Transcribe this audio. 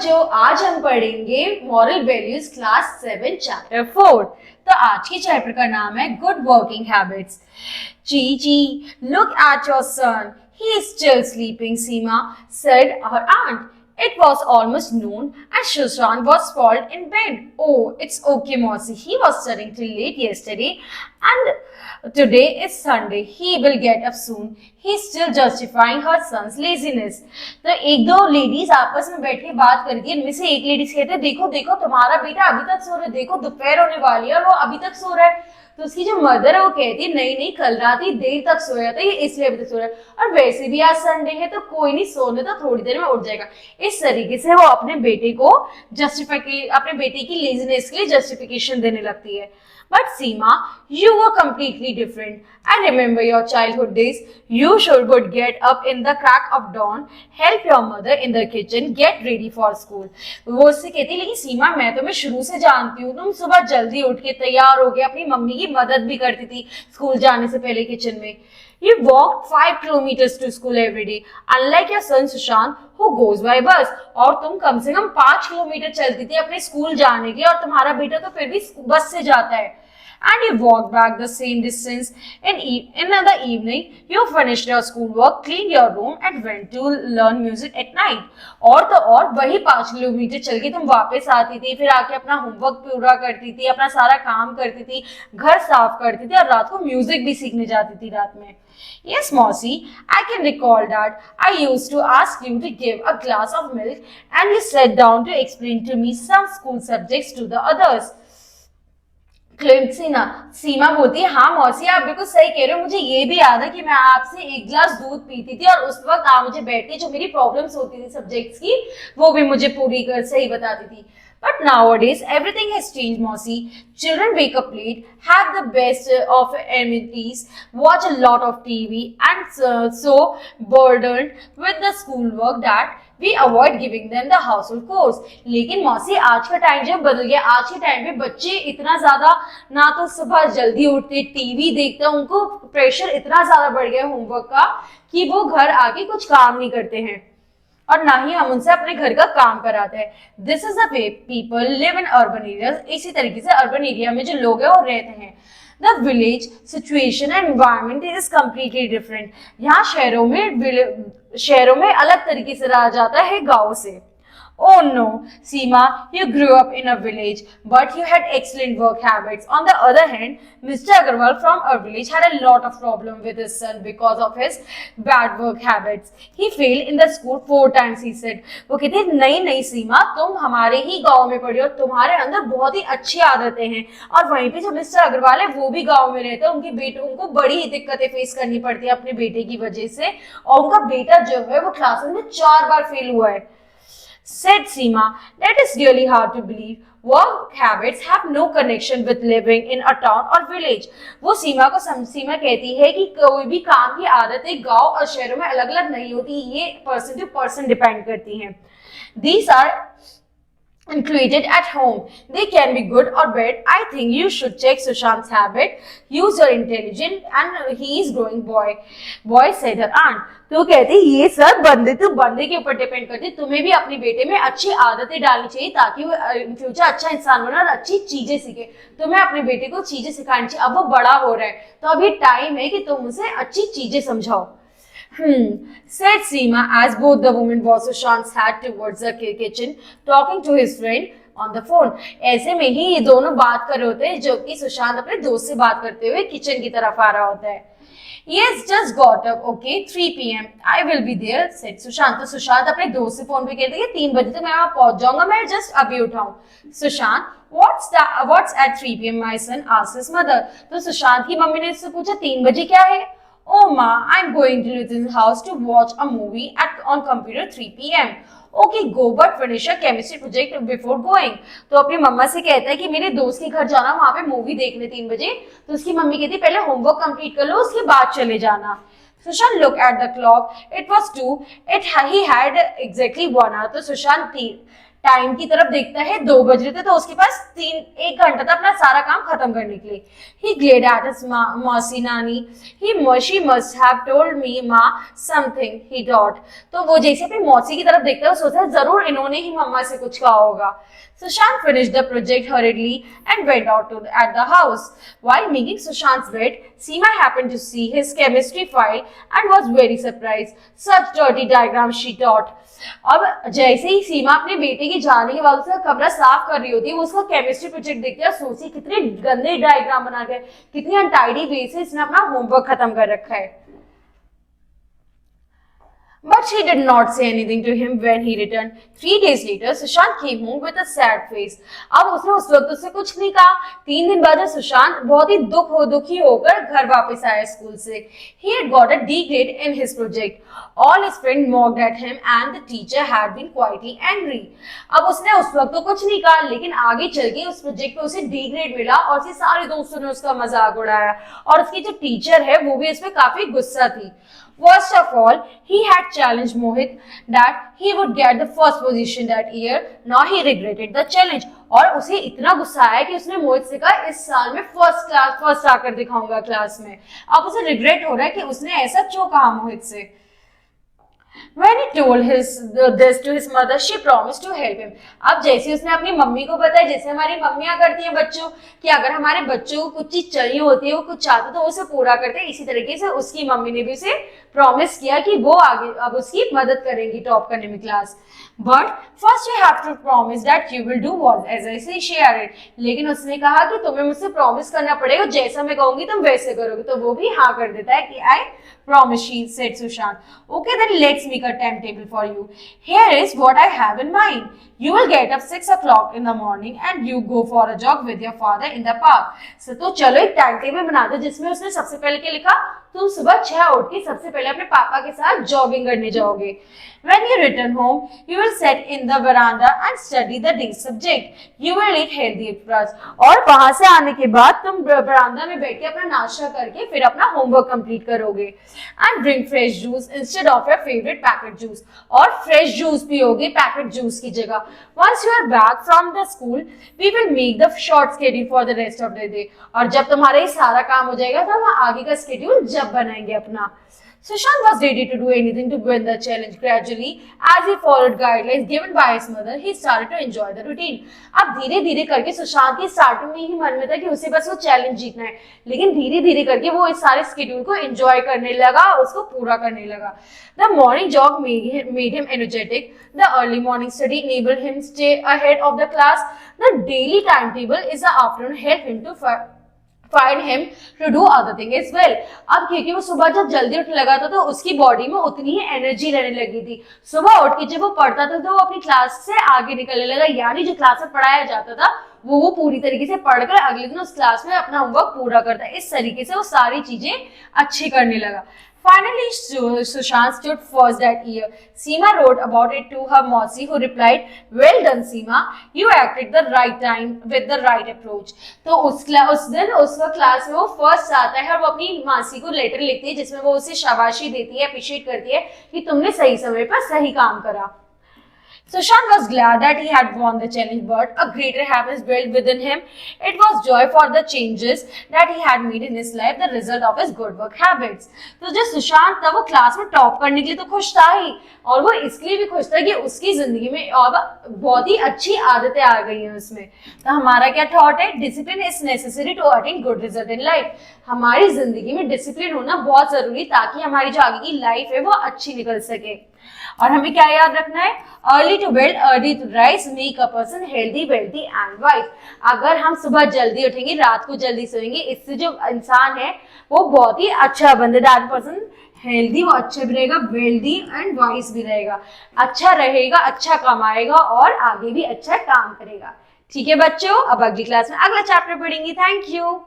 बच्चों, आज हम पढ़ेंगे मॉरल वैल्यूज क्लास 7 चैप्टर 4। तो आज के चैप्टर का नाम है good working habits. Gigi, look at your son. He is still sleeping, Seema said her aunt. It was almost noon and Sushant was sprawled in bed. Oh, it's okay, Mossy. He was studying till late yesterday and today is Sunday. He will get up soon. He's still justifying her son's laziness. तो एक दो ladies आपस में बैठ के बात कर रही थी। इनमें से एक लेडीज कहते देखो देखो तुम्हारा बेटा अभी तक सो रहा है, देखो दोपहर होने वाली है और वो अभी तक सो रहा है। तो उसकी जो मदर है वो कहती है नहीं नहीं, कल रात ही देर तक सोया था, ये इसलिए अभी तक सो रहा है, और वैसे भी आज संडे है तो कोई नहीं, सोने तो थोड़ी देर में उठ जाएगा। इस तरीके से वो अपने बेटे को अपने बेटे की लेजीनेस के लिए जस्टिफिकेशन देने लगती है। But Seema, you were completely different. I remember your childhood days. You sure would get up in the crack of dawn, help your mother in the kitchen, get ready for school. वो उससे कहती लेकिन सीमा मैं तुम्हें शुरू से जानती हूँ, तुम सुबह जल्दी उठ के तैयार हो गए, अपनी मम्मी की मदद भी करती थी स्कूल जाने से पहले किचन में। You walked 5 kilometers to school every day, unlike your son Sushant, who goes by bus. और तुम कम से कम 5 किलोमीटर चलती थी अपने स्कूल जाने के, और तुम्हारा बेटा तो फिर भी बस से जाता है। And you walked back the same distance. In the evening, you finished your schoolwork, cleaned your room, and went to learn music at night. और तो और वही 5 किलोमीटर चल के तुम वापस आती थी, फिर आके अपना होमवर्क पूरा करती थी, अपना सारा काम करती थी, घर साफ करती थी और रात को म्यूजिक भी सीखने जाती थी रात में। Yes, Mossy, I can recall that. I used to ask you to give a glass of milk, and you sat down to explain to me some school subjects to the others. सीमा बोलती है हाँ मौसी आप बिल्कुल सही कह रहे हो, मुझे ये भी याद है कि मैं आपसे एक गिलास दूध पीती थी और उस वक्त आप मुझे बैठ के जो मेरी प्रॉब्लम्स होती थी सब्जेक्ट्स की वो भी मुझे पूरी सही बताती थी। But nowadays everything has changed, Mossy. Children wake up late, have the best of amenities, watch a lot of TV, and so burdened with the schoolwork that we avoid giving them the household chores. लेकिन मौसी आज का time जब बदल गया, आज के time पे बच्चे इतना ज्यादा ना तो सुबह जल्दी उठते, टीवी देखते, उनको प्रेशर इतना ज्यादा बढ़ गया होमवर्क का कि वो घर आके कुछ काम नहीं करते हैं और ना ही हम उनसे अपने घर का काम कराते हैं। This is the way people live in urban areas. इसी तरीके से अर्बन एरिया में जो लोग हैं वो रहते हैं। The village situation and environment is completely different. यहाँ शहरों में अलग तरीके से रहा जाता है गाँव से। Oh no, Seema, you grew up in a village, but you had excellent work habits. On the other hand, Mr. Agarwal from our village had a lot of problem with his son because of his bad work habits. He failed in the school 4 times, he said. वो कहते नहीं सीमा, तुम हमारे ही गांव में पढ़ी और तुम्हारे अंदर बहुत ही अच्छी आदतें हैं, और वहीं पे जो मिस्टर अग्रवाल है वो भी गांव में रहते हैं, उनको बड़ी ही दिक्कतें फेस करनी पड़ती है अपने बेटे की वजह से, और उनका बेटा जो है वो क्लासेस में 4 बार फेल हुआ है। Said Seema, that is really hard to believe. Work habits have no connection with living in a town or village. वो सीमा कहती है कि कोई भी काम की आदतें गांव और शहरों में अलग अलग नहीं होती, ये पर्सन टू पर्सन डिपेंड करती हैं। These are included at home. They can be good or bad. I think you should check Sushant's habit. Use your intelligence and he is growing boy said her aunt. तो कहती ये सब बंदे के ऊपर depend करती, तुम्हें भी अपने बेटे में अच्छी आदतें डालनी चाहिए ताकि वो इन फ्यूचर अच्छा इंसान बने और अच्छी चीजें सीखे। तुम्हें अपने बेटे को चीजें सिखानी चाहिए। अब वो बड़ा हो रहा है तो अभी टाइम है कि तुम उसे अच्छी चीजें समझाओ। Said Seema as both the women was Sushant's head towards the kitchen, talking to his friend on the phone. ऐसे में ही ये दोनों बात कर रहे होते हैं जो कि सुशांत अपने दोस्त से बात करते हुए किचन की तरफ आ रहा होता है। Yes, just got up. Okay, 3 p.m. I will be there, said Sushant. तो सुशांत अपने दोस्त से फोन पे कहते हैं 3 बजे तक मैं वहां पहुंच जाऊंगा, मैं जस्ट अभी उठाऊं। Sushant, what's at 3 p.m. my son asked his mother. तो सुशांत की मम्मी ने उससे पूछा 3 बजे क्या है? Oh ma, I'm going to Nitin's house to watch a movie on computer 3 p.m. Okay, go but finish your chemistry project before going. तो अपनी मम्मा से कहता है कि मेरे दोस्त के घर जाना, वहां पे मूवी देखने 3 बजे। तो उसकी मम्मी कहती है पहले होमवर्क कंप्लीट कर लो, उसके बाद चले जाना। Sushant looked at the clock. It was 2. He had exactly 1 hour. तो सुशांत टाइम की तरफ देखता है 2 बज रहे थे, तो उसके पास 1 घंटा था अपना सारा काम खत्म करने के लिए। He glared at his मौसी नानी, she must have told me ma something, he thought। तो वो जैसे अपनी मौसी की तरफ देखता है, वो सोचता है जरूर इन्होंने ही मम्मा से कुछ कहा होगा। Sushant finished the project hurriedly and went out at the house. While making Sushant's bed, Seema happened to see his chemistry file and was very surprised. Such dirty diagrams, she thought. अब जैसे ही सीमा अपने बेटे के जाने के बाद उसका कमरा साफ कर रही होती है, वो उसका केमिस्ट्री प्रोजेक्ट देखती है, सोची कितने गंदे डायग्राम बना के, कितनी अनटाइडी वे से इसने अपना होमवर्क खत्म कर रखा है। But she did not say anything to him when he returned. 3 days later, Sushant came home with a sad face. अब उसने उस वक्त उससे कुछ नहीं कहा। 3 दिन बाद सुशांत बहुत ही दुखी होकर घर वापस आया स्कूल से। He had got a D grade in his project. All his friends mocked at him and the teacher had been quietly angry. अब उसने उस वक्त तो कुछ नहीं कहा, लेकिन आगे चल के उस प्रोजेक्ट पे उसे D ग्रेड मिला और उसके सारे दोस्तों ने उसका मजाक उड़ाया और उसकी जो टीचर है वो भी उसमें काफी गुस्सा थी। Worst of all, he had challenged Mohit that he would get the first position that year. Now he regretted the challenge. और उसे इतना गुस्सा आया कि उसने मोहित से कहा इस साल में फर्स्ट आकर दिखाऊंगा क्लास में। अब उसे रिग्रेट हो रहा है कि उसने ऐसा क्यों कहा मोहित से। When he told this to his mother, she promised to help him. अब जैसे उसने अपनी मम्मी को बताया, जैसे हमारी मम्मियां करती हैं बच्चों कि अगर हमारे बच्चों को कुछ चीज चाहिए होती है, वो कुछ चाहते तो उसे पूरा करते हैं, इसी तरीके से उसकी मम्मी ने भी उसे प्रॉमिस किया कि वो आगे अब उसकी मदद करेंगी टॉप करने में class. But first you have to promise that you will do what as I say share it। लेकिन उसने कहा कि तुम्हें मुझसे प्रॉमिस करना पड़ेगा, जैसा मैं कहूंगी तुम वैसे करोगे। तो वो भी हाँ कर देता है कि I promise, she said Sushant. Okay, then let's make a timetable for you. Here is what I have in mind. You will get up 6 o'clock in the morning and you go for a jog with your father in the park. So तो चलो एक time table बना दो, जिसमें उसने सबसे पहले क्या लिखा, तुम सुबह 6 उठ के सबसे पहले अपने पापा के साथ जॉगिंग करने जाओगे। When you return home, you will sit in the veranda and study the day's subject. You will eat healthy breakfast. और वहां से आने के बाद तुम बरामदा में बैठ के अपना नाश्ता करके फिर अपना होमवर्क कंप्लीट करोगे। And drink fresh juice instead of your favorite packet juice. और फ्रेश जूस पियोगे पैकेट जूस की जगह। Once you are back from the school, we will make the short schedule for the rest of the day. और जब तुम्हारा ये सारा काम हो जाएगा तो हम आगे का स्केड्यूल जब बनाएंगे अपना। Sushant was ready to do anything to win the challenge. Gradually, as he followed guidelines given by his mother, he started to enjoy the routine. अब धीरे धीरे करके सुशांत की स्टार्टिंग में ही मन में था कि उसे बस वो चैलेंज जीतना है, लेकिन धीरे धीरे करके वो इस सारे स्केड्यूल को एंजॉय करने लगा और उसको पूरा करने लगा। The morning jog made him energetic. The early morning study enabled him to stay ahead of the class. The daily timetable is the afternoon helped him to find him to do other thing as well। अब क्योंकि वो सुबह जब जल्दी उठने लगा था तो उसकी बॉडी में उतनी ही एनर्जी रहने लगी थी। सुबह उठ के जब वो पढ़ता था तो वो अपनी क्लास से आगे निकलने लगा, यानी जो क्लास में पढ़ाया जाता था वो पूरी तरीके से पढ़कर अगले दिन उस क्लास में अपना होमवर्क पूरा करता है। इस तरीके से वो सारी चीजें अच्छी करने लगा। Finally, Sushant stood first that year. Seema wrote about it to her Mausi, who replied, "Well done, Seema. You acted the right time with the right approach." तो उस दिन उस वक्त क्लास में वो फर्स्ट आता है और वो अपनी मासी को लेटर लिखती है जिसमें वो उसे शाबाशी देती है, अप्रिशिएट करती है कि तुमने सही समय पर सही काम करा। Sushant was glad that he had won the challenge, but a greater happiness built within him. It was joy for the changes that he had made in his life, the result of his good work habits. तो जो सुशांत था वो class में top करने के लिए तो खुश था ही, और वो इसलिए भी खुश था कि उसकी जिंदगी में अब बहुत ही अच्छी आदतें आ गई हैं उसमें। तो हमारा क्या थॉट है, discipline is necessary to attain good result in life. हमारी जिंदगी में डिसिप्लिन होना बहुत जरूरी ताकि हमारी जो आगे की लाइफ है वो अच्छी निकल सके। और हमें क्या याद रखना है, early to bed early to rise make a person healthy wealthy and wise. अगर हम सुबह जल्दी उठेंगे, रात को जल्दी सोएंगे, इससे जो इंसान है वो बहुत ही अच्छा बंदे, दैट पर्सन हेल्दी, वो अच्छा भी रहेगा, वेल्दी एंड वाइज भी रहेगा, अच्छा रहेगा, अच्छा कमाएगा और आगे भी अच्छा काम करेगा। ठीक है बच्चों, अब अगली क्लास में अगला चैप्टर पढ़ेंगे। Thank you.